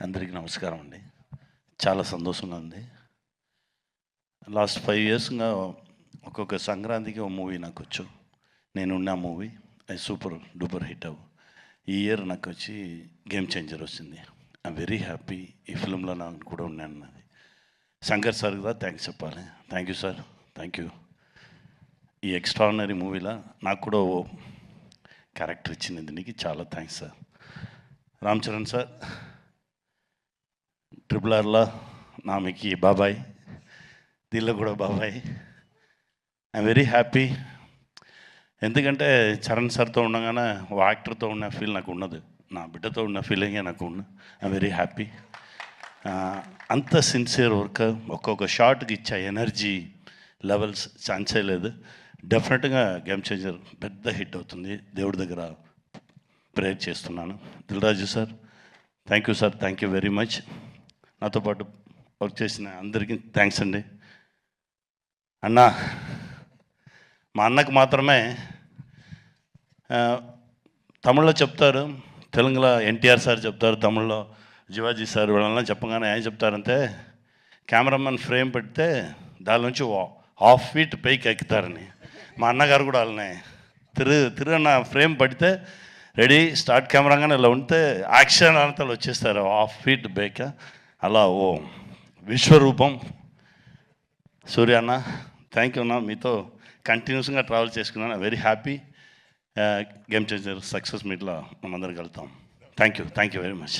అందరికీ నమస్కారం అండి. చాలా సంతోషంగా ఉంది. లాస్ట్ 5 ఇయర్స్‌గా ఒక్కొక్క సంక్రాంతికి ఒక మూవీ నాకొచ్చు. నేనున్న మూవీ అది సూపర్ డూపర్ హిట్ అవ్వు. ఈ ఇయర్ నాకొచ్చి గేమ్ చేంజర్ వచ్చింది. I'm very happy. ఈ ఫిల్మ్‌లో నేను కూడా ఉన్నాను. నాది శంకర్ సార్ కూడా థ్యాంక్స్ చెప్పాలి. Thank you sir, thank you. ఈ ఎక్స్ట్రాడినరీ మూవీలో నాకు కూడా ఓ క్యారెక్టర్ ఇచ్చింది. దీనికి చాలా thanks sir. Ram Charan sir, RRRలో నామికి బాబాయ్, దీనిలో కూడా బాబాయ్. I'm very happy. ఎందుకంటే చరణ్ సార్తో ఉండగానే ఓ యాక్టర్తో ఉన్న ఫీల్ నాకు ఉన్నది. నా బిడ్డతో ఉన్న ఫీలింగే నాకు ఉన్న. I'm very happy. అంత సిన్సియర్ వర్క్, ఒక్కొక్క షాట్కి ఇచ్చే ఎనర్జీ లెవెల్స్ ఛాన్సే లేదు. డెఫినెట్గా గేమ్ చేంజర్ పెద్ద హిట్ అవుతుంది. దేవుడి దగ్గర ప్రేయర్ చేస్తున్నాను. Dil Raju sir, thank you sir, thank you very much. నాతో పాటు వర్క్ చేసిన అందరికీ థ్యాంక్స్ అండి. అన్న, మా అన్నకు మాత్రమే తమిళ్లో చెప్తారు, తెలుగులో ఎన్టీఆర్ సార్ చెప్తారు, తమిళ్లో శివాజీ సార్ వీళ్ళన్నా చెప్పగానే ఏం చెప్తారంటే కెమెరామెన్ ఫ్రేమ్ పెడితే దాని నుంచి 1/2 ఫీట్ పైకి ఎక్కుతారని. మా అన్నగారు కూడా వాళ్ళనే తిరుగన్న ఫ్రేమ్ పడితే రెడీ స్టార్ట్ కెమెరాగానే ఇలా ఉంటే యాక్షన్ అంతలు వచ్చేస్తారు 1/2 ఫీట్ బైక్. అలా ఓ విశ్వరూపం సూర్య అన్న. థ్యాంక్ యూ అన్న. మీతో కంటిన్యూస్గా ట్రావెల్ చేసుకున్నాను. Very happy. Game changer success మీట్లో మనందరికి వెళ్తాం. Thank you very much.